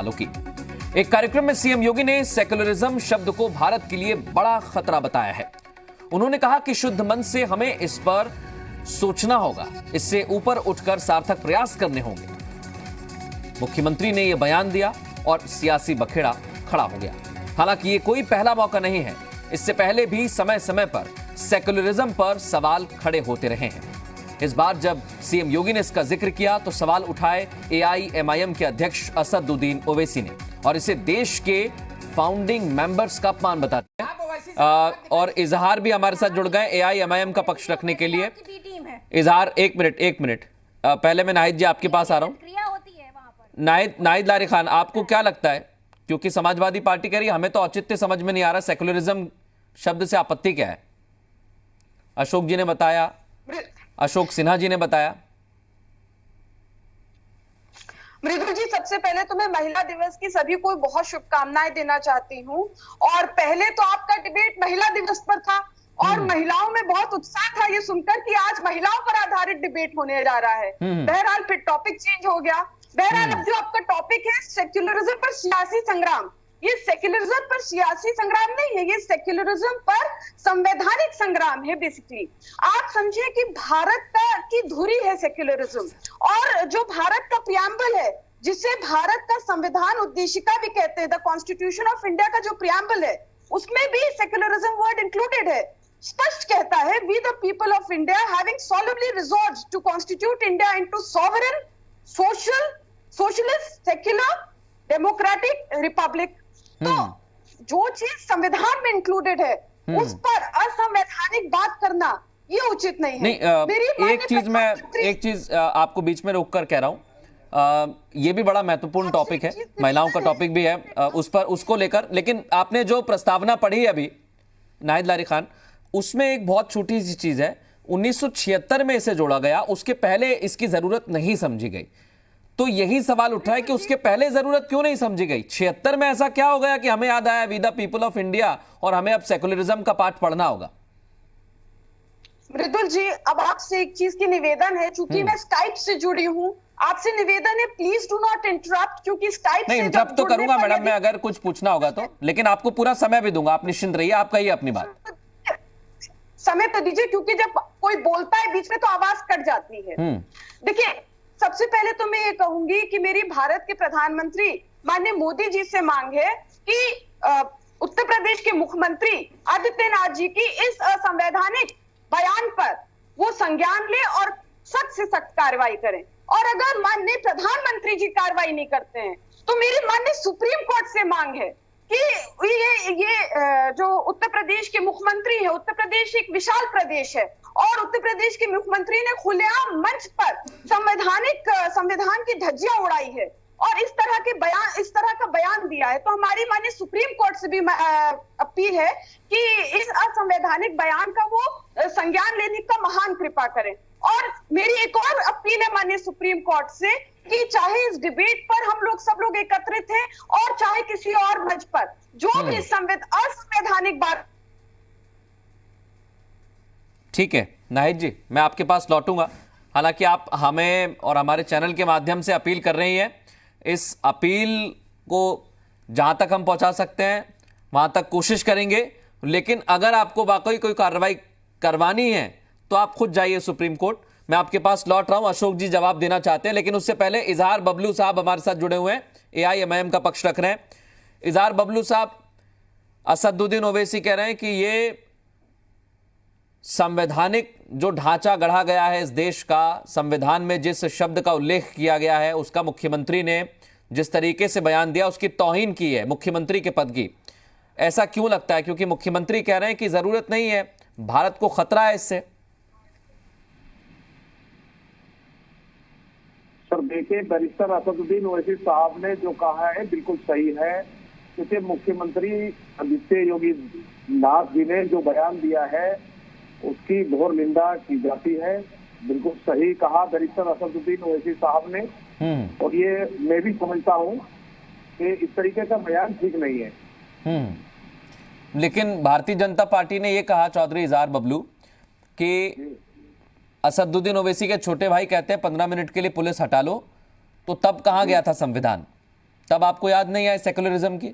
वालों की। एक कार्यक्रम में सीएम योगी ने सेक्युलरिज्म शब्द को भारत के लिए बड़ा खतरा बताया है। उन्होंने कहा कि शुद्ध मन से हमें इस पर सोचना होगा, इससे ऊपर उठकर सार्थक प्रयास करने होंगे। मुख्यमंत्री ने यह बयान दिया और सियासी बखेड़ा खड़ा हो गया। हालांकि ये कोई पहला मौका नहीं है, इससे पहले भी समय समय पर सेक्युलरिज्म पर सवाल खड़े होते रहे हैं। इस बार जब सीएम योगी ने इसका जिक्र किया तो सवाल उठाए एआईएमआईएम के अध्यक्ष असदुद्दीन ओवैसी ने, और इसे देश के फाउंडिंग मेंबर्स का अपमान बताते हैं। और इजहार भी हमारे साथ जुड़ गए एआईएमआईएम का पक्ष रखने के लिए। इजहार, एक मिनट, पहले मैं नाहिद जी आपके पास आ रहा हूं। नाहिद लारी खान, आपको क्या लगता है, क्योंकि समाजवादी पार्टी कह रही है हमें तो औचित्य समझ में नहीं आ रहा, सेक्युलरिज्म शब्द से आपत्ति क्या है? अशोक जी ने बताया, अशोक सिन्हा जी ने बताया। मृदुल जी, सबसे पहले तो मैं महिला दिवस की सभी को बहुत शुभकामनाएं देना चाहती हूँ। और पहले तो आपका डिबेट महिला दिवस पर था और महिलाओं में बहुत उत्साह था ये सुनकर कि आज महिलाओं पर आधारित डिबेट होने जा रहा है। बहरहाल फिर टॉपिक चेंज हो गया। बहरहाल अब जो आपका टॉपिक है सेक्युलरिज्म पर सियासी संग्राम, ये सेक्युलरिज्म पर सियासी संग्राम नहीं है, ये सेक्युलरिज्म पर संवैधानिक संग्राम है। बेसिकली आप समझिए कि भारत की धुरी है सेक्युलरिज्म, और जो भारत का प्रियम्बल है, जिसे भारत का संविधान उद्देशिका भी कहते हैं, द कॉन्स्टिट्यूशन ऑफ इंडिया का जो प्रियम्बल है, उसमें भी सेक्युलरिज्म वर्ड इंक्लूडेड है। स्पष्ट कहता है, we the people of India having solemnly resolved to constitute India into sovereign, social, socialist, secular, democratic republic। तो जो चीज संविधान में इंक्लूडेड है उस पर असंवैधानिक बात करना ये उचित नहीं है। एक चीज आपको बीच में रोककर कह रहा हूं, ये भी बड़ा महत्वपूर्ण टॉपिक है, महिलाओं का टॉपिक भी है, उस पर उसको लेकर। लेकिन आपने जो प्रस्तावना पढ़ी अभी नाहिद लारी खान, उसमें एक बहुत छोटी सी चीज है, 1976 में इसे जोड़ा गया, उसके पहले इसकी जरूरत नहीं समझी गई। तो यही सवाल उठा है कि उसके पहले जरूरत क्यों नहीं समझी गई? 76 में ऐसा क्या हो गया कि हमें याद आया we the people of India और हमें अब सेक्युलरिज्म का पाठ पढ़ना होगा? मृदुल जी, अब आपसे एक चीज की निवेदन है, चूंकि मैं स्काइप से जुड़ी हूँ, आपसे निवेदन है प्लीज डू नॉट इंटरप्ट, क्योंकि स्काइप नहीं, इंटरप्ट तो करूंगा मैडम मैं, अगर कुछ पूछना होगा तो, लेकिन आपको पूरा समय भी दूंगा, आप निश्चिंत रहिए, आप कहिए अपनी बात। समय तो दीजिए, क्योंकि जब कोई बोलता है बीच में तो आवाज कट जाती है। देखिए, सबसे पहले तो मैं ये कहूंगी कि मेरी भारत के प्रधानमंत्री माननीय मोदी जी से मांग है कि उत्तर प्रदेश के मुख्यमंत्री आदित्यनाथ जी की इस असंवैधानिक बयान पर वो संज्ञान ले और सख्त से सख्त कार्रवाई करें। और अगर माननीय प्रधानमंत्री जी कार्रवाई नहीं करते हैं तो मेरी माननीय सुप्रीम कोर्ट से मांग है कि ये जो उत्तर प्रदेश के मुख्यमंत्री है, उत्तर प्रदेश एक विशाल प्रदेश है और उत्तर प्रदेश के मुख्यमंत्री ने खुलेआम मंच पर संविधान की धज्जियां उड़ाई है और इस तरह का बयान दिया है। तो हमारी माननीय सुप्रीम कोर्ट से भी अपील है कि इस असंवैधानिक बयान का वो संज्ञान लेने का महान कृपा करें। और मेरी एक और अपील है माननीय सुप्रीम कोर्ट से कि चाहे इस डिबेट पर हम लोग सब लोग एकत्रित हैं और चाहे किसी और मंच पर जो भी असंवैधानिक बात। ठीक है नाहिद जी, मैं आपके पास लौटूंगा। हालांकि आप हमें और हमारे चैनल के माध्यम से अपील कर रही हैं, इस अपील को जहां तक हम पहुंचा सकते हैं वहां तक कोशिश करेंगे, लेकिन अगर आपको वाकई कोई कार्रवाई करवानी है तो आप खुद जाइए सुप्रीम कोर्ट। मैं आपके पास लौट रहा हूं, अशोक जी जवाब देना चाहते हैं, लेकिन उससे पहले इजहार बबलू साहब हमारे साथ जुड़े हुए हैं, एआईएमआईएम का पक्ष रख रहे हैं। इजहार बबलू साहब, असदुद्दीन ओवैसी कह रहे हैं कि ये संवैधानिक जो ढांचा गढ़ा गया है इस देश का, संविधान में जिस शब्द का उल्लेख किया गया है, उसका मुख्यमंत्री ने जिस तरीके से बयान दिया उसकी तौहीन की है मुख्यमंत्री के पद की। ऐसा क्यों लगता है? क्योंकि मुख्यमंत्री कह रहे हैं कि जरूरत नहीं है, भारत को खतरा है इससे। सर देखिए, बैरिस्टर असदुद्दीन ओवैसी साहब ने जो कहा है बिल्कुल सही है, क्योंकि मुख्यमंत्री आदित्य योगी नाथ जी ने जो बयान दिया है उसकी घोर निंदा की जाती है। बिल्कुल सही कहा बैरिस्टर असदुद्दीन ओवैसी साहब ने, और ये मैं भी समझता हूँ कि इस तरीके का बयान ठीक नहीं है। लेकिन भारतीय जनता पार्टी ने ये कहा, चौधरी इजहार बबलू, कि असदुद्दीन ओवैसी के छोटे भाई कहते हैं 15 मिनट के लिए पुलिस हटा लो, तो तब कहाँ गया था संविधान? तब आपको याद नहीं आए सेकुलरिज्म की?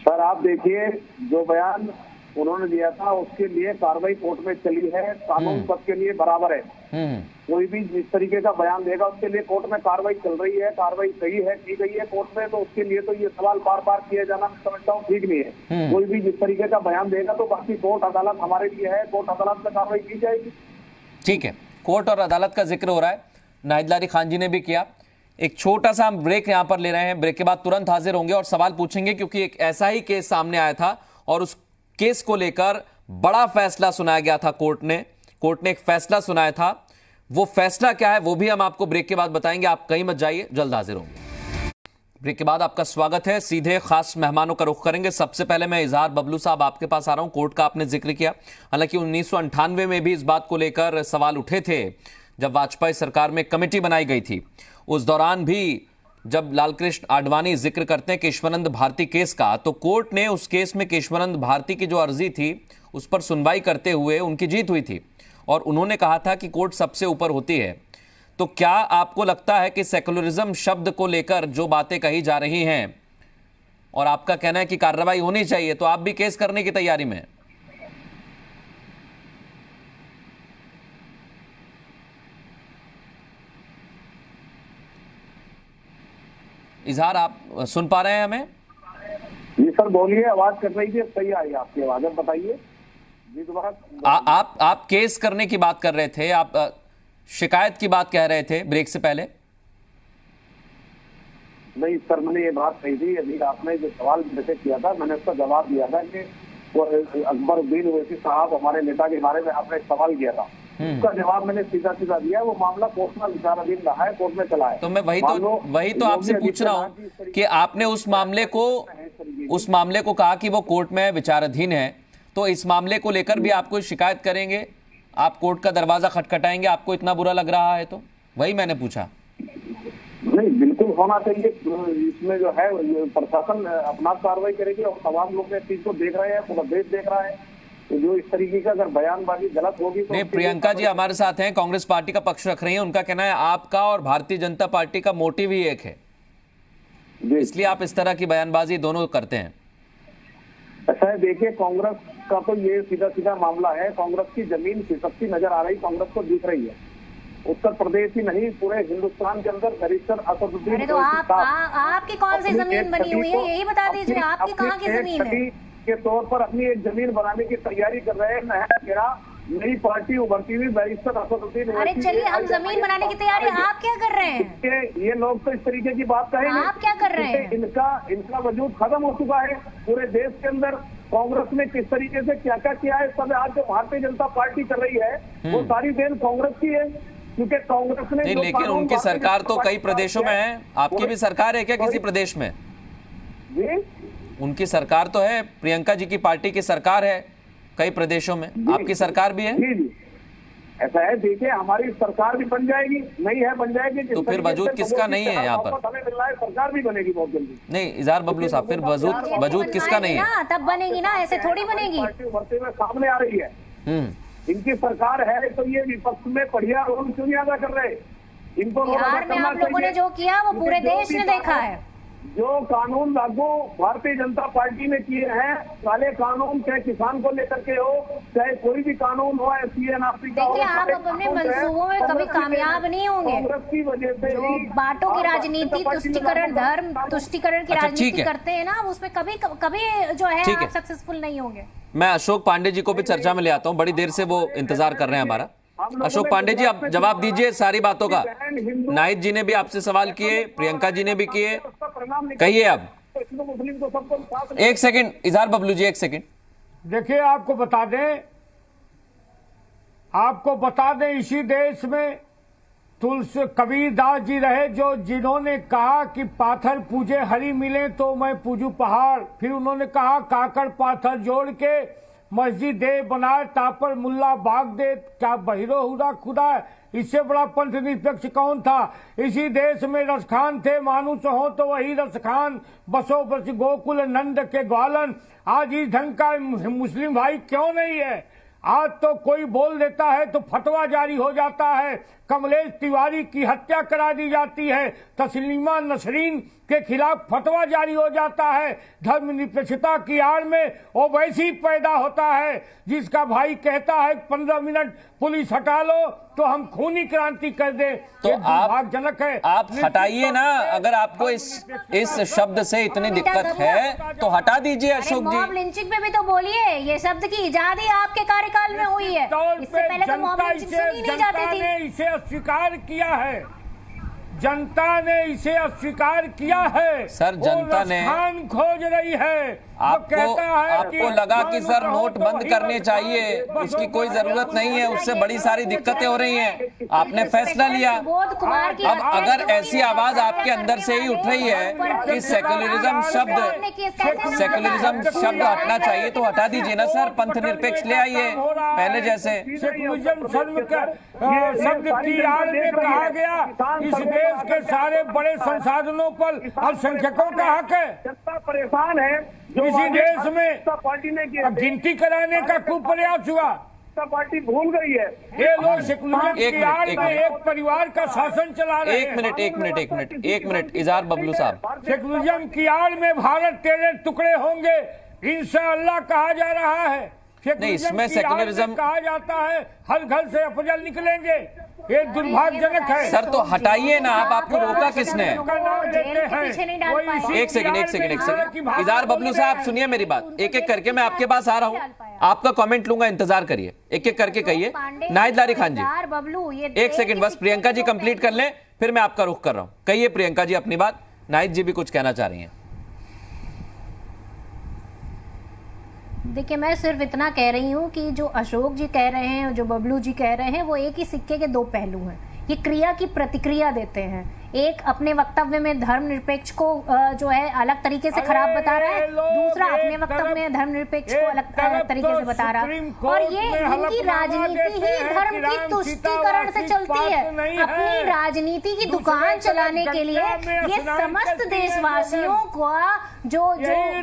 सर आप देखिए, जो बयान उन्होंने दिया था उसके लिए कार्रवाई कोर्ट में चली है। कानून सबके लिए बराबर है। कोई भी जिस तरीके का बयान देगा उसके लिए कोर्ट में कार्रवाई चल रही है। कार्रवाई सही है, की गई है कोर्ट में, तो उसके लिए तो ये सवाल बार बार किया जाना मैं समझता हूँ ठीक नहीं है। कोई भी जिस तरीके का बयान देगा तो बाकी कोर्ट अदालत हमारे लिए है, कोर्ट अदालत में कार्रवाई की जाएगी। ठीक है, कोर्ट और अदालत का जिक्र हो रहा है, नाहिद खान जी ने भी किया। एक छोटा सा हम ब्रेक यहां पर ले रहे हैं, ब्रेक के बाद तुरंत हाजिर होंगे और सवाल पूछेंगे, क्योंकि एक ऐसा ही केस सामने आया था और उस केस को लेकर बड़ा फैसला सुनाया गया था। कोर्ट ने एक फैसला सुनाया था। वो फैसला क्या है वो भी हम आपको ब्रेक के बाद बताएंगे। आप कहीं मत जाइए, जल्द हाजिर होंगे। ब्रेक के बाद आपका स्वागत है। सीधे खास मेहमानों का रुख करेंगे। सबसे पहले मैं इजहार बबलू साहब आपके पास आ रहा हूं। कोर्ट का आपने जिक्र किया, हालांकि 1998 में भी इस बात को लेकर सवाल उठे थे जब वाजपेयी सरकार में कमेटी बनाई गई थी। उस दौरान भी जब लालकृष्ण आडवाणी जिक्र करते हैं केशवानंद भारती केस का, तो कोर्ट ने उस केस में केशवानंद भारती की जो अर्जी थी उस पर सुनवाई करते हुए उनकी जीत हुई थी और उन्होंने कहा था कि कोर्ट सबसे ऊपर होती है। तो क्या आपको लगता है कि सेकुलरिज्म शब्द को लेकर जो बातें कही जा रही हैं और आपका कहना है कि कार्रवाई होनी चाहिए, तो आप भी केस करने की तैयारी में हैं? इजहार आप सुन पा रहे हैं हमें? जी सर बोलिए, आवाज कर रही थी, सही आई आपकी आवाज, अब बताइए जी दोबारा। आप केस करने की बात कर रहे थे, आप शिकायत की बात कह रहे थे ब्रेक से पहले। नहीं सर, मैंने ये बात कही थी, अभी आपने जो सवाल मुझसे किया था मैंने उसका जवाब दिया था कि वो अकबरुद्दीन ओवैसी साहब हमारे नेता के बारे में आपने सवाल किया था, उसका जवाब मैंने सीधा सीधा दिया। वो मामला कोर्ट में विचाराधीन रहा है, कोर्ट में चला है। तो मैं वही तो आपसे पूछ रहा हूं कि आपने उस मामले को कहा कि वो कोर्ट में विचाराधीन है, तो इस मामले को लेकर भी आपको शिकायत करेंगे? आप कोर्ट का दरवाजा खटखटाएंगे? आपको इतना बुरा लग रहा है तो? वही मैंने पूछा। नहीं, बिल्कुल होना चाहिए। इसमें जो है प्रशासन अपना कार्रवाई करेगी और तमाम लोग इस चीज को देख रहे हैं, पूरा देश देख रहा है। तो जो इस तरीके का अगर बयानबाजी गलत होगी तो... नहीं, प्रियंका जी हमारे साथ हैं, कांग्रेस पार्टी का पक्ष रख रही हैं। उनका कहना है आपका और भारतीय जनता पार्टी का मोटिव ही एक है, इसलिए आप इस तरह की बयानबाजी दोनों करते हैं। ऐसा है, देखिए कांग्रेस का तो ये सीधा सीधा मामला है। कांग्रेस की जमीन खिसकती नजर आ रही, कांग्रेस को दिख रही है। उत्तर प्रदेश ही नहीं, पूरे हिंदुस्तान के अंदर बैरिस्टर असदुद्दीन। अरे तो आपकी कौन सी जमीन बनी हुई है, यही बता दीजिए, आपकी कहाँ की जमीन है? के तौर पर अपनी एक जमीन बनाने की तैयारी कर रहे हैं। नई पार्टी उभरती हुई बैरिस्टर असदुद्दीन। अरे चलिए, हम जमीन बनाने की तैयारी, आप क्या कर रहे हैं? ये लोग तो इस तरीके की बात कहेंगे। आप क्या कर रहे हैं? इनका वजूद खत्म हो चुका है पूरे देश के अंदर। कांग्रेस ने किस तरीके से क्या क्या किया है, सब आज जो भारतीय जनता पार्टी कर रही है वो सारी देन कांग्रेस की है, क्योंकि कांग्रेस ने... लेकिन उनकी सरकार तो कई प्रदेशों में है। आपकी भी सरकार है क्या किसी प्रदेश में? जी, उनकी सरकार तो है, प्रियंका जी की पार्टी की सरकार है कई प्रदेशों में, आपकी सरकार भी है। जी जी, ऐसा है। देखिए, हमारी सरकार भी बन जाएगी, नहीं है बन जाएगी। तो फिर वजूद किसका नहीं है यहाँ पर? हमें मिल रहा है, सरकार भी बनेगी बहुत जल्दी। नहीं इजहार बबलू साहब, फिर वजूद किसका नहीं है? तब बनेगी ना, ऐसे थोड़ी बनेगी। पार्टी उभरते हुए सामने आ रही है, इनकी सरकार है, तो ये विपक्ष में बढ़िया रोल क्यों नहीं अदा कर रहे? इनको बिहार में आप लोगों ने जो किया वो पूरे देश ने देखा है। जो कानून लागू भारतीय जनता पार्टी ने किए हैं, काले कानून, चाहे किसान को लेकर के हो, चाहे कोई भी कानून हो, एससी/एसटी का हो, देखिए आप अपने मंसूबों में कभी कामयाब नहीं होंगे। कांग्रेस की वजह से जो बांटों की राजनीति, तुष्टीकरण, धर्म तुष्टीकरण की राजनीति करते हैं ना, उसमें कभी जो है आप सक्सेसफुल नहीं होंगे। मैं अशोक पांडे जी को भी चर्चा में ले आता हूँ, बड़ी देर से वो इंतजार कर रहे हैं हमारा। अशोक पांडे जी, आप जवाब दीजिए सारी बातों का। नाहिद जी ने भी आपसे सवाल किए, प्रियंका जी ने भी किए, कहिए अब। एक सेकंड इजहार बबलू जी, एक सेकंड। देखिए, आपको बता दें इसी देश में तुलसी कबीरदास जी रहे जिन्होंने कहा कि पाथर पूजे हरि मिले तो मैं पूजू पहाड़। फिर उन्होंने कहा काकड़ पाथर जोड़ के मस्जिद दे बनाए तापर मुल्ला बाग दे, क्या बहिरो हुदा खुदा। इससे बड़ा पंथ निरपेक्ष कौन था? इसी देश में रसखान थे, मानुष हो तो वही रसखान, बसो बस गोकुल नंद के ग्वालन। आज इस ढंग का मुस्लिम भाई क्यों नहीं है? आज तो कोई बोल देता है तो फतवा जारी हो जाता है, कमलेश तिवारी की हत्या करा दी जाती है, तस्लीमा नसरीन के खिलाफ फतवा जारी हो जाता है, धर्मनिरपेक्षता की आड़ में वो वैसी पैदा होता है जिसका भाई कहता है 15 मिनट पुलिस हटा लो तो हम खूनी क्रांति कर दे। तो दुर्भाग्यजनक है। आप हटाइए ना, अगर आपको इस शब्द से इतनी दिक्कत है तो हटा दीजिए अशोक जी। मॉब लिंचिंग पे भी तो बोलिए, ये शब्द की इजाद ही आपके कार्यकाल में हुई है, इससे पहले तो मॉब लिंचिंग सुनी नहीं जाती थी। इसे अस्वीकार किया है, जनता ने इसे अस्वीकार किया है। सर जनता ने खोज रही है, आपको लगा कि सर नोट बंद करने चाहिए, उसकी कोई जरूरत नहीं है, उससे बड़ी सारी दिक्कतें हो रही हैं, आपने फैसला लिया। अब अगर ऐसी आवाज आपके अंदर से ही उठ रही है कि सेक्युलरिज्म शब्द हटना चाहिए तो हटा दीजिए ना सर, पंथ निरपेक्ष ले आइए पहले जैसे। शब्द की आड़ में कहा गया इस देश के सारे बड़े संसाधनों पर अल्पसंख्यकों का हक है। जनता परेशान है, इसी देश में पार्टी ने गिनती कराने का खूब प्रयास हुआ, पार्टी भूल गई है। ये लोग सेकुलरिज्म की आड़ में एक परिवार का शासन चला रहे हैं। एक मिनट इजहार बबलू साहब, सेकुलरिज्म की आड़ में भारत तेरे टुकड़े होंगे इंशाअल्लाह कहा जा रहा है। नहीं, इसमें सेकुलरिज्म कहा जाता है हर घर से अफजल निकलेंगे, ये दुर्भाग्यजनक है। सर तो हटाइए ना, आपको रोका किसने? एक सेकंड इजहार बबलू साहब सुनिए मेरी बात, एक एक करके मैं आपके पास आ रहा हूँ, आपका कमेंट लूंगा, इंतजार करिए, एक एक करके कहिए। नाहिद लारी खान जी एक सेकंड बस, प्रियंका जी कंप्लीट कर लें फिर मैं आपका रुख कर रहा हूँ। कहिए प्रियंका जी अपनी बात, नाहिद जी भी कुछ कहना चाह रही हैं। देखिए मैं सिर्फ इतना कह रही हूँ कि जो अशोक जी कह रहे हैं, जो बबलू जी कह रहे हैं, वो एक ही सिक्के के दो पहलू हैं। ये क्रिया की प्रतिक्रिया देते हैं, एक अपने वक्तव्य में धर्मनिरपेक्ष को जो है अलग तरीके से खराब बता रहा है, दूसरा अपने वक्तव्य में धर्मनिरपेक्ष को अलग तरीके से बता रहा है। और ये इनकी राजनीति ही धर्म की तुष्टीकरण से चलती है। अपनी राजनीति की दुकान चलाने के लिए ये समस्त देशवासियों का जो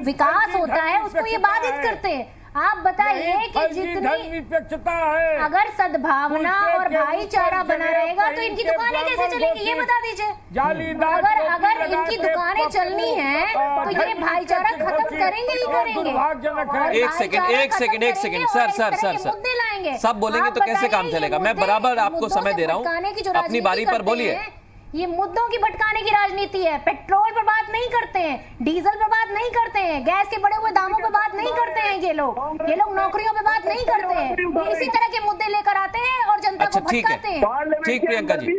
विकास होता है उसको ये बाधित करते हैं। आप बताइए कि जितनी अगर सद्भावना और भाईचारा बना रहेगा तो इनकी दुकानें कैसे चलेंगी, ये बता दीजिए। अगर इनकी दुकानें चलनी है तो ये भाईचारा खत्म करेंगे ही करेंगे। एक सेकंड सर मुद्दे लाएंगे, सब बोलेंगे तो कैसे काम चलेगा? मैं बराबर आपको समय दे रहा हूँ, अपनी बारी पर बोलिए। ये मुद्दों की भटकाने की राजनीति है। पेट्रोल पर बात नहीं करते हैं, डीजल पर बात नहीं करते हैं, गैस के बढ़े हुए दामों पर बात नहीं करते हैं, ये लोग नौकरियों पे बात नहीं करते हैं। इसी तरह के मुद्दे लेकर आते हैं और जनता को भटकाते हैं। ठीक प्रियंका जी,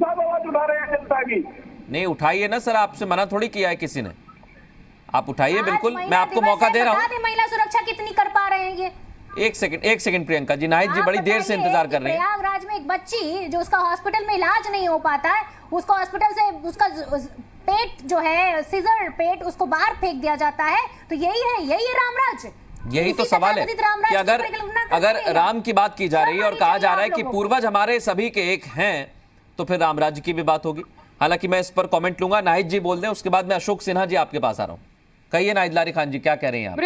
आवाज उठा रहे हैं जनता की। नहीं उठाइए ना सर, आपसे मना थोड़ी किया है किसी ने, आप उठाइए बिल्कुल, मैं आपको मौका दे रहा हूँ। महिला सुरक्षा कितनी कर पा रहे हैं ये? एक सेकंड प्रियंका जी, नाहिद जी बड़ी देर से इंतजार कर रहे हैं। प्रयागराज में एक बच्ची जो उसका हॉस्पिटल में इलाज नहीं हो पाता है, उसको हॉस्पिटल से उसका पेट जो है सीजर पेट उसको बाहर फेंक दिया जाता है, तो यही है रामराज। यही तो सवाल है कि अगर राम की बात की जा रही है और कहा जा रहा है कि पूर्वज हमारे सभी के एक हैं, तो फिर रामराज की भी बात होगी। हालांकि मैं इस पर कमेंट लूंगा, नाहिद जी बोल दें, उसके बाद मैं अशोक सिन्हा जी आपके पास आ रहा हूँ। कहिए नाहिद लारी खान जी, क्या कह रहे हैं आप?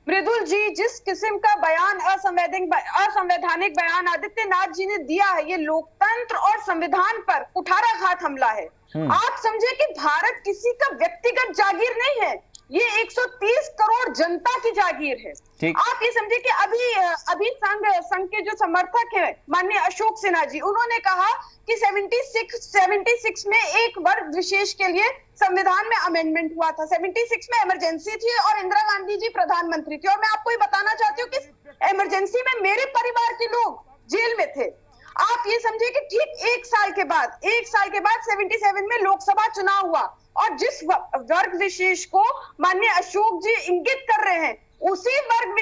मृदुल जी, जिस किस्म का बयान असंवैधानिक बयान आदित्यनाथ जी ने दिया है, ये लोकतंत्र और संविधान पर कुठाराघात हमला है। आप समझे कि भारत किसी का व्यक्तिगत जागीर नहीं है, ये 130 करोड़ जनता की जागीर है। आप ये समझे कि अभी संघ के जो समर्थक हैं माननीय अशोक सिन्हा जी, उन्होंने कहा कि 76 में एक वर्ग विशेष के लिए संविधान में अमेंडमेंट हुआ था। 76 में इमरजेंसी थी और इंदिरा गांधी जी प्रधानमंत्री थी। और मैं आपको ये बताना चाहती हूँ कि इमरजेंसी में मेरे परिवार के लोग जेल में थे। आप ये समझे कि ठीक एक साल के बाद 77 में लोकसभा चुनाव हुआ, और जिस वर्ग विशेष को माननीय अशोक जी इंगित कर रहे हैं, वही वर्ग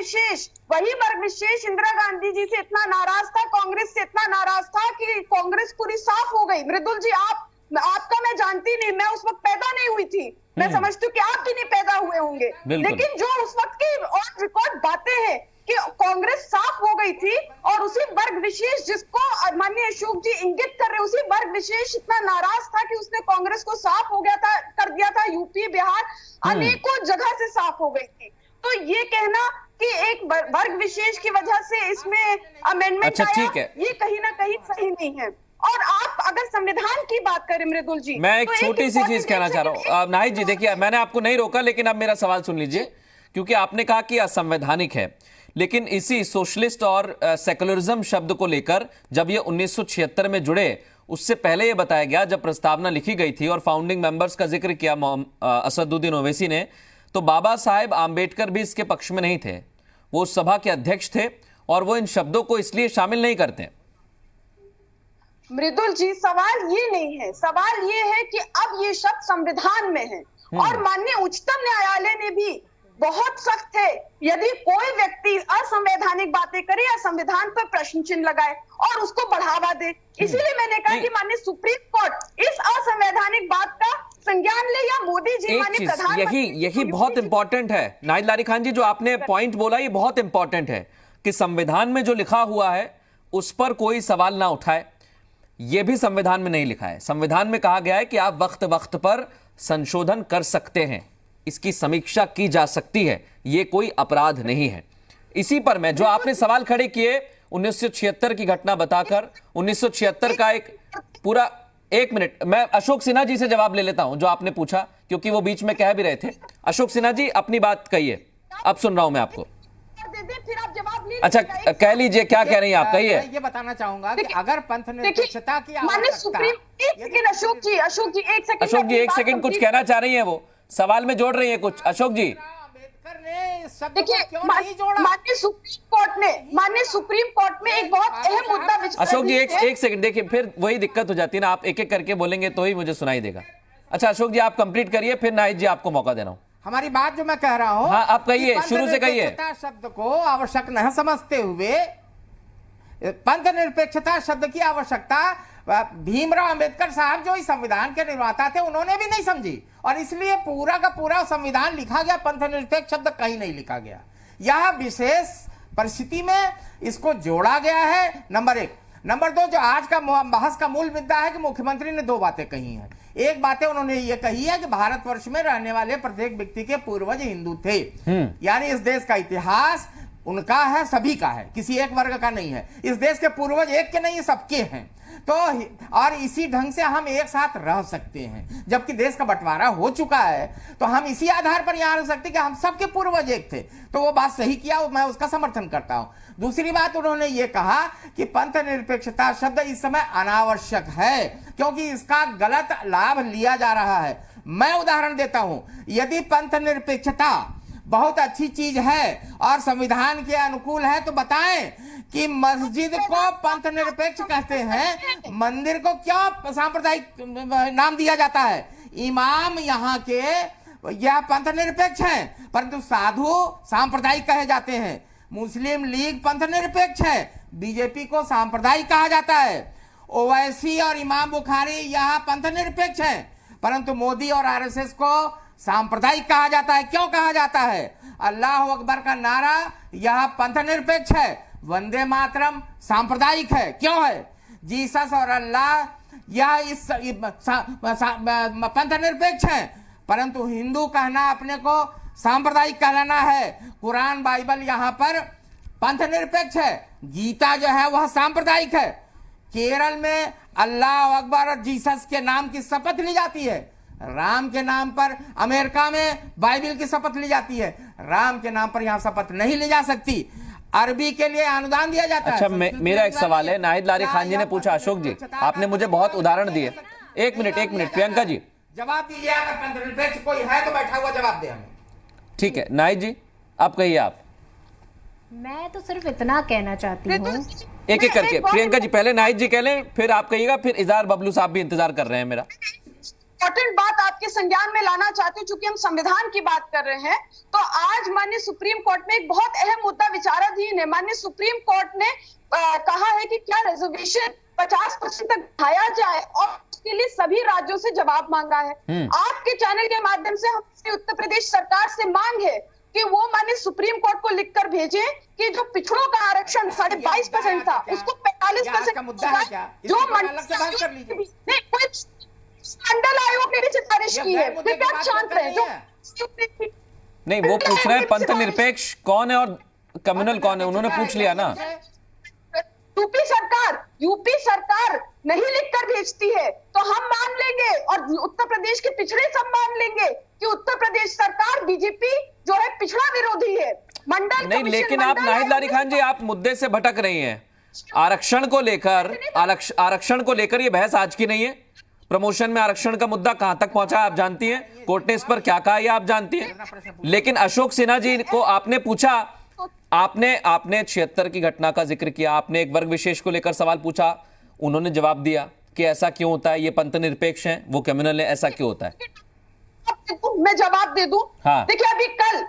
विशेष इंदिरा गांधी जी से इतना नाराज था, कांग्रेस से इतना नाराज था कि कांग्रेस पूरी साफ हो गई। मृदुल जी, आपका मैं जानती नहीं, मैं उस वक्त पैदा नहीं हुई थी, मैं समझती हूँ कि आप भी नहीं पैदा हुए होंगे, लेकिन जो उस वक्त की ऑन रिकॉर्ड बातें हैं कि कांग्रेस साफ हो गई थी, और उसी वर्ग विशेष जिसको माननीय अशोक जी इंगित कर रहे, उसी वर्ग विशेष इतना नाराज था कि उसने कांग्रेस को साफ कर दिया था। यूपी, बिहार अनेकों जगह से साफ हो गई थी। तो ये कहना कि एक वर्ग विशेष की वजह से इसमें अमेंडमेंट अच्छा, आया, ठीक है। ये कहीं ना कहीं सही नहीं है। और आप अगर संविधान की बात करें मृदुल जी, मैं एक तो छोटी सी चीज important कहना चाह रहा हूं नाहिद जी। देखिए, मैंने आपको नहीं रोका, लेकिन अब मेरा सवाल सुन लीजिए, क्योंकि आपने कहा कि असंवैधानिक है, लेकिन इसी सोशलिस्ट और सेकुलरिज्म शब्द को लेकर जब ये 1976 में जुड़े, उससे पहले ये बताया गया, जब प्रस्तावना लिखी गई थी और फाउंडिंग मेंबर्स का जिक्र किया असदुद्दीन ओवैसी ने, तो बाबा साहेब आंबेडकर भी इसके पक्ष में नहीं थे। वो उस सभा के अध्यक्ष थे और वो इन शब्दों को इसलिए शामिल नहीं करते। मृदुल जी, सवाल ये नहीं है, सवाल ये है कि अब ये शब्द संविधान में है और माननीय उच्चतम न्यायालय ने भी बहुत सख्त है, यदि कोई व्यक्ति असंवैधानिक बातें करे या संविधान पर प्रश्न चिन्ह लगाए और उसको बढ़ावा दे। इसीलिए मैंने कहा कि माननीय सुप्रीम कोर्ट इस असंवैधानिक बात का संज्ञान ले, या मोदी जी एक माननीय चीज प्रधानमंत्री यही बहुत इंपॉर्टेंट है नाहिद लारी खान जी, जो आपने पॉइंट बोला, ये बहुत इंपॉर्टेंट है कि संविधान में जो लिखा हुआ है उस पर कोई सवाल ना उठाए। यह भी संविधान में नहीं लिखा है। संविधान में कहा गया है कि आप वक्त वक्त पर संशोधन कर सकते हैं, इसकी समीक्षा की जा सकती है, यह कोई अपराध नहीं है। इसी पर मैं, जो आपने सवाल खड़े किए 1976 की घटना बताकर, 1976 का एक पूरा, एक मिनट, मैं अशोक सिन्हा जी से जवाब ले लेता हूं जो आपने पूछा, क्योंकि वो बीच में कह भी रहे थे। अशोक सिन्हा जी, अपनी बात कहिए, अब सुन रहा हूं मैं आपको। फिर आप जवाब ले अच्छा, कह लीजिए, क्या कह रही हैं आप, कहिए। मैं ये बताना चाहूंगा कि अगर पंथ निरपेक्षता की माननीय सुप्रीम, एक सेकंड अशोक जी, एक सेकंड कुछ कहना चाह रही हैं, वो सवाल में जोड़ रही हैं कुछ। अशोक जी, अम्बेडकर ने इस शब्द को देखिए, क्यों नहीं जोड़ा? माननीय सुप्रीम कोर्ट में एक बहुत अहम मुद्दा विचार। अशोक जी, एक सेकंड, देखिए फिर वही दिक्कत हो जाती है ना, आप एक एक करके बोलेंगे तो ही मुझे सुनाई देगा। अच्छा अशोक जी, आप कंप्लीट करिए, फिर नाहिद जी आपको मौका दे रहा हूं। हमारी बात जो मैं कह रहा हूं, हाँ, आप कहिए, शुरू से कहिए। शब्द को आवश्यक नहीं समझते हुए, पंथ निरपेक्षता शब्द की आवश्यकता भीमराव अंबेडकर साहब जो इस संविधान के निर्माता थे, उन्होंने भी नहीं समझी, और इसलिए पूरा का पूरा संविधान लिखा गया, पंथ निरपेक्ष शब्द कहीं नहीं लिखा गया। यह विशेष परिस्थिति में इसको जोड़ा गया है, नंबर एक। नंबर दो, जो आज का बहस का मूल मुद्दा है कि मुख्यमंत्री ने दो बातें कही हैं। एक बातें उन्होंने ये कही है कि भारतवर्ष में रहने वाले प्रत्येक व्यक्ति के पूर्वज हिंदू थे, यानी इस देश का इतिहास उनका है, सभी का है, किसी एक वर्ग का नहीं है। इस देश के पूर्वज एक के नहीं, सबके हैं। तो और इसी ढंग से हम एक साथ रह सकते हैं, जबकि देश का बंटवारा हो चुका है, तो हम इसी आधार पर यहां रह सकते कि हम सबके पूर्वज एक थे। तो वो बात सही किया, मैं उसका समर्थन करता हूं। दूसरी बात, उन्होंने ये कहा कि पंथ निरपेक्षता शब्द इस समय अनावश्यक है, क्योंकि इसका गलत लाभ लिया जा रहा है। मैं उदाहरण देता हूं, यदि पंथ निरपेक्षता बहुत अच्छी चीज है और संविधान के अनुकूल है, तो बताएं कि मस्जिद को पंथ निरपेक्ष कहते हैं, मंदिर को क्यों सांप्रदायिक नाम दिया जाता है? इमाम यहाँ के यह पंथ निरपेक्ष हैं, परंतु साधु सांप्रदायिक कहे जाते हैं। मुस्लिम लीग पंथ निरपेक्ष है, बीजेपी को सांप्रदायिक कहा जाता है। ओवैसी और इमाम बुखारी यह पंथ निरपेक्ष है, परंतु मोदी और आरएसएस को सांप्रदायिक कहा जाता है। क्यों कहा जाता है? अल्लाह अकबर का नारा यह पंथ निरपेक्ष है, वंदे मातरम सांप्रदायिक है। क्यों है? जीसस और अल्लाह यह इस पंथ निरपेक्ष है, परंतु हिंदू कहना अपने को सांप्रदायिक कहलाना है। कुरान बाइबल यहाँ पर पंथ निरपेक्ष है, गीता जो है वह सांप्रदायिक है। केरल में अल्लाह अकबर और जीसस के नाम की शपथ ली जाती है, राम के नाम पर अमेरिका में बाइबल की शपथ ली जाती है, राम के नाम पर यहाँ शपथ नहीं ली जा सकती। अरबी के लिए अनुदान दिया जाता है। अच्छा, मेरा एक सवाल है, नाहिद लारी खान जी ने पूछा, अशोक जी आपने मुझे बहुत उदाहरण दिए। एक मिनट प्रियंका जी जवाब दीजिए, अगर पंथ निरपेक्ष कोई है तो बैठा हुआ जवाब दे हमें। ठीक है, नाहिद जी आप कहिए। आप, मैं तो सिर्फ इतना कहना चाहती हूँ, एक एक करके। प्रियंका जी पहले नाहिद जी कह लें, फिर आप कहिएगा, फिर इजहार बबलू साहब भी इंतजार कर रहे हैं मेरा। इंपॉर्टेंट बात आपके संज्ञान में लाना चाहती हूँ, चूंकि हम संविधान की बात कर रहे हैं, तो आज माननीय सुप्रीम कोर्ट में एक बहुत अहम मुद्दा विचाराधीन है। माननीय सुप्रीम कोर्ट ने कहा है कि क्या रिजर्वेशन 50% तक बढ़ाया जाए, और उसके लिए सभी राज्यों से जवाब मांगा है। आपके चैनल के माध्यम से हम उत्तर प्रदेश सरकार से मांग है कि वो माननीय सुप्रीम कोर्ट को लिखकर भेजें कि जो पिछड़ों का आरक्षण 22.5% था, उसको 45% का मुद्दा है क्या? जो मंडल आयोग ने भी सिफारिश की है, कृपया शांत रहे। जो नहीं, वो पूछ रहे हैं पंथ निरपेक्ष कौन है और कम्युनल कौन है, उन्होंने पूछ लिया ना। यूपी सरकार नहीं लिखकर भेजती है तो हम मान लेंगे और उत्तर प्रदेश के पिछड़े सब मान लेंगे कि उत्तर प्रदेश सरकार बीजेपी जो है पिछड़ा विरोधी है। मंडल नहीं, लेकिन आप नाहिद लारी खान जी, आप मुद्दे से भटक रही हैं। आरक्षण को लेकर ये बहस आज की नहीं है। प्रमोशन में आरक्षण का मुद्दा कहां तक पहुंचा आप जानती हैं, कोर्ट ने इस पर क्या कहा ये आप जानती हैं। लेकिन अशोक सिन्हा जी को आपने पूछा, आपने 76 की घटना का जिक्र किया, आपने एक वर्ग विशेष को लेकर सवाल पूछा, उन्होंने जवाब दिया कि ऐसा क्यों होता है, ये पंथ निरपेक्ष हैं, वो कम्युनल है, ऐसा क्यों होता है। मैं जवाब दे दूं। हाँ। देखिए अभी कल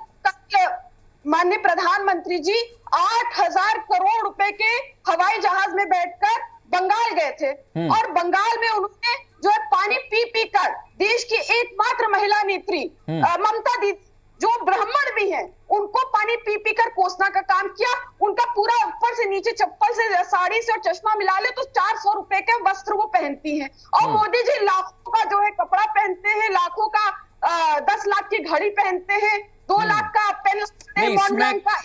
माननीय प्रधानमंत्री जी 8,000 करोड़ रुपए के हवाई जहाज में बैठकर बंगाल गए थे और बंगाल में उन्होंने जो है पानी पी पी कर देश की एकमात्र महिला नेत्री ममता दीदी जो ब्राह्मण भी हैं उनको पानी पी पी कर कोसना का काम किया। उनका पूरा ऊपर से नीचे चप्पल से साड़ी से और चश्मा मिला ले तो 400 रुपए के वस्त्र वो पहनती हैं और मोदी जी लाखों का जो है कपड़ा पहनते हैं, लाखों का 10 लाख की घड़ी पहनते हैं, 2 लाख का पेन।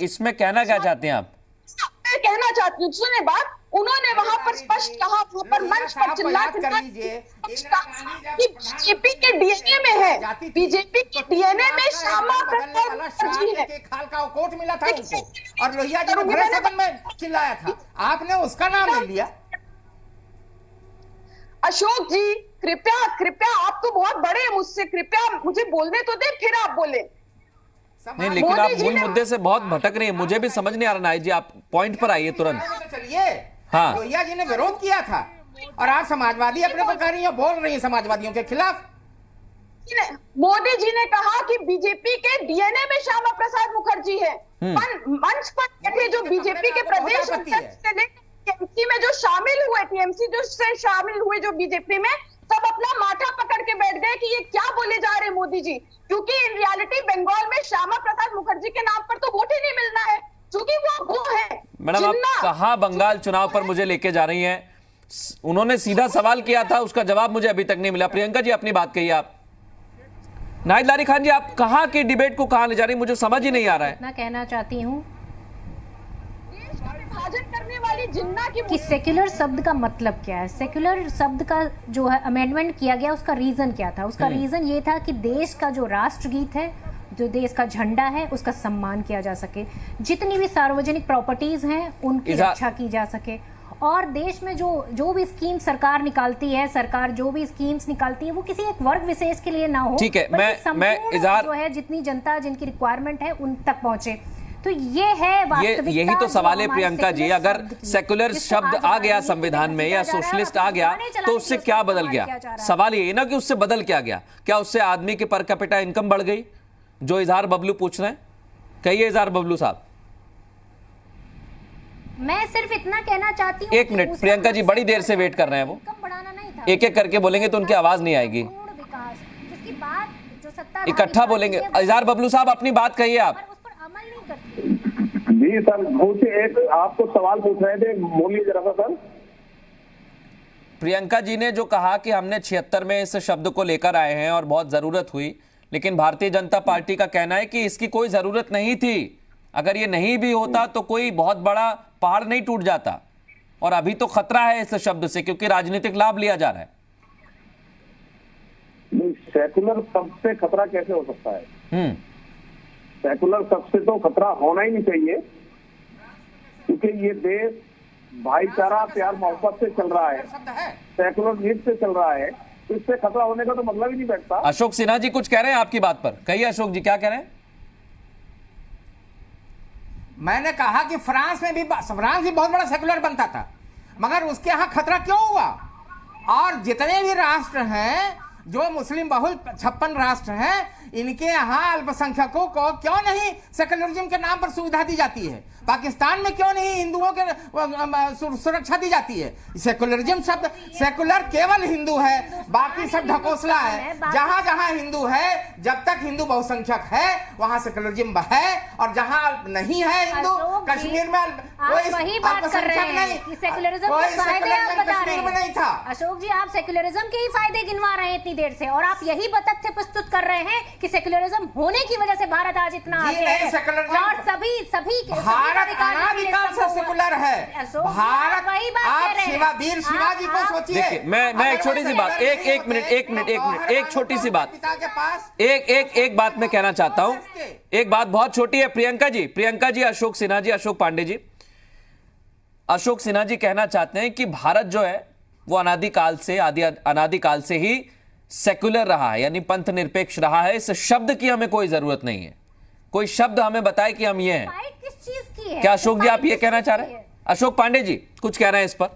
इसमें कहना क्या चाहते हैं आप? मैं कहना चाहती हूँ, सुने बात, उन्होंने वहां पर स्पष्ट कहा, वहां पर मंच पर चिल्ला कि बीजेपी के डीएनए में है, बीजेपी के डीएनए में श्यामा प्रसाद जी है। खाल का कोट मिला था उनको और लोहिया जी ने भरे सदन में चिल्लाया था, आपने उसका नाम ले लिया। अशोक जी कृपया आप तो बहुत बड़े हैं मुझसे, कृपया मुझे बोलने तो दे, फिर आप बोले। नहीं, लेकिन आप मूल मुद्दे से बहुत भटक रही है, मुझे भी समझ नहीं आ रहा नाहिद जी, आप पॉइंट पर आइए तुरंत। चलिए, हाँ, लोहिया जी ने विरोध किया था और आप समाजवादी अपने को कर रही हैं, बोल रही हैं समाजवादियों के खिलाफ। मोदी जी ने कहा कि बीजेपी के डीएनए में श्यामा प्रसाद मुखर्जी है। मंच पर बैठे जो बीजेपी के प्रदेश टीएमसी में जो शामिल हुए, टीएमसी जो से शामिल हुए जो बीजेपी में, सब अपना माथा पकड़ के बैठ गए कि ये क्या बोले जा रहे हैं मोदी जी, क्योंकि इन रियलिटी बंगाल में श्यामा प्रसाद मुखर्जी के नाम पर तो वोट ही नहीं मिलना है, क्योंकि वो है। मैडम आप कहां बंगाल चुनाव पर मुझे लेके जा रही हैं? उन्होंने सीधा सवाल किया था, उसका जवाब मुझे अभी तक नहीं मिला। प्रियंका जी अपनी बात कहिए आप। नाहिद लारी खान जी, आप कहां की डिबेट को कहां ले जा रही, मुझे समझ ही नहीं आ रहा है। मैं कहना चाहती हूँ करने वाली जिन्ना की कि सेक्युलर शब्द का मतलब क्या है। सेक्युलर शब्द का जो है अमेंडमेंट किया गया, उसका रीजन क्या था? उसका रीजन ये था कि देश का जो राष्ट्रगीत है, जो देश का झंडा है, उसका सम्मान किया जा सके, जितनी भी सार्वजनिक प्रॉपर्टीज हैं उनकी रक्षा की जा सके, और देश में जो भी स्कीम सरकार निकालती है, सरकार जो भी स्कीम्स निकालती है वो किसी एक वर्ग विशेष के लिए ना हो। ठीक है, मैं इजहार जो है जितनी जनता जिनकी रिक्वायरमेंट है उन तक पहुंचे, तो ये है वास्तविकता। यही तो सवाल है प्रियंका जी, अगर सेक्युलर शब्द आ गया संविधान में या सोशलिस्ट आ गया तो उससे क्या बदल गया? सवाल ये ना कि उससे बदल क्या गया, क्या उससे आदमी के पर कैपिटा इनकम बढ़ गई, जो इजहार बबलू पूछ रहे हैं? कहिए इजहार बबलू साहब। मैं सिर्फ इतना कहना चाहती हूँ। 1 मिनट, प्रियंका जी बड़ी देर से वेट कर रहे हैं, वो एक एक करके बोलेंगे तो उनकी आवाज नहीं आएगी, इकट्ठा बोलेंगे। इजहार बबलू साहब अपनी बात कहिए आप। जी सर, मुझे एक आपको सवाल पूछ रहे थे, बोलिए जरा सा सर। प्रियंका जी ने जो कहा कि हमने 76 में इस शब्द को लेकर आए हैं और बहुत जरूरत हुई, लेकिन भारतीय जनता पार्टी का कहना है कि इसकी कोई जरूरत नहीं थी। अगर ये नहीं भी होता तो कोई बहुत बड़ा पहाड़ नहीं टूट जाता, और अभी तो खतरा है इस शब्द से क्योंकि राजनीतिक लाभ लिया जा रहा है। सेकुलर शब्द से खतरा कैसे हो सकता है? सेकुलर शब्द से तो खतरा होना ही नहीं चाहिए, क्योंकि ये देश भाईचारा प्यार मोहब्बत से चल रहा है, सेकुलर नीति से चल रहा है, तो इससे खतरा होने का तो मतलब ही नहीं बैठता। अशोक सिन्हा जी कुछ कह रहे हैं आपकी बात पर, कहिए अशोक जी क्या कह रहे हैं? मैंने कहा कि फ्रांस भी बहुत बड़ा सेकुलर बनता था, मगर उसके यहाँ खतरा क्यों हुआ? और जितने भी राष्ट्र हैं जो मुस्लिम बहुल 56 राष्ट्र हैं, इनके यहाँ अल्पसंख्यकों को क्यों नहीं सेकुलरिज्म के नाम पर सुविधा दी जाती है? पाकिस्तान में क्यों नहीं हिंदुओं के सुरक्षा दी जाती है? सेकुलरिज्म शब्द, सेकुलर केवल हिंदू है, बाकी सब ढकोसला है। जहां जहां हिंदू है, जब तक हिंदू बहुसंख्यक है वहां सेकुलरिज्म है, और जहां नहीं है हिंदू, कश्मीर में वही बात कर रहे हैं कि सेकुलरिज्म के फायदे आप बता रहे हैं। नहीं था। अशोक जी, आप सेकुलरिज्म के ही फायदे गिनवा रहे हैं इतनी देर से, और आप यही तथ्य प्रस्तुत कर रहे हैं कि सेक्युलरिज्म होने की वजह से भारत आज इतना जी आगे नहीं, है। सेक्युलरिज्म और सभी भारत अनादिकाल से सेकुलर है। भारत, वही बात आप कह रहे हैं। वीर शिवाजी को सोचिए। देखिए, मैं एक छोटी सी बात, एक मिनट, एक छोटी सी बात, एक बात मैं कहना चाहता हूं। एक बात बहुत छोटी है। प्रियंका जी, अशोक सिन्हा जी, अशोक पांडे जी, अशोक सिन्हा जी कहना चाहते हैं कि भारत जो है वो अनादिकाल से ही सेक्युलर रहा है, यानी पंथ निरपेक्ष रहा है। इस शब्द की हमें कोई जरूरत नहीं है। कोई शब्द हमें बताए कि हम ये हैं। फाइट किस चीज की है? क्या अशोक जी आप फाइट ये किस कहना चीज चाह की रहे हैं? है? अशोक पांडे जी कुछ कह रहे हैं इस पर,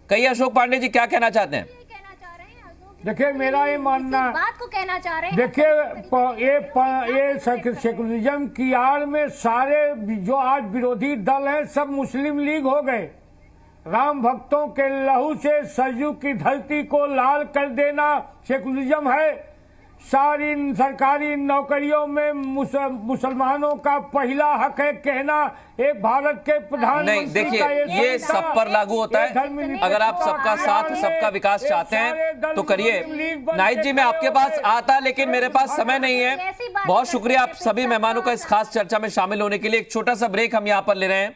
कहिए अशोक पांडे जी क्या कहना चाहते हैं? कहना चाह रहे हैं अशोक जी, देखिए, मेरा ये मानना, इसी बात को कहना चाह रहे हैं। देखिए ये सेकुलरिज्म की आड़ में सारे जो आज विरोधी दल हैं सब मुस्लिम लीग हो गए। राम भक्तों के लहू से सरयू की धरती को लाल कर देना सेकुलरिज्म है। सारी सरकारी नौकरियों में मुसलमानों का पहला हक है कहना एक भारत के प्रधानमंत्री नहीं, देखिए ये सब पर लागू होता है। अगर आप सबका साथ, सबका विकास चाहते हैं तो करिए। नाइट जी, मैं आपके पास आता, लेकिन मेरे पास समय नहीं है। बहुत शुक्रिया आप सभी मेहमानों का इस खास चर्चा में शामिल होने के लिए। एक छोटा सा ब्रेक हम यहां पर ले रहे हैं।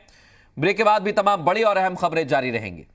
ब्रेक के बाद भी तमाम बड़ी और अहम खबरें जारी रहेंगी।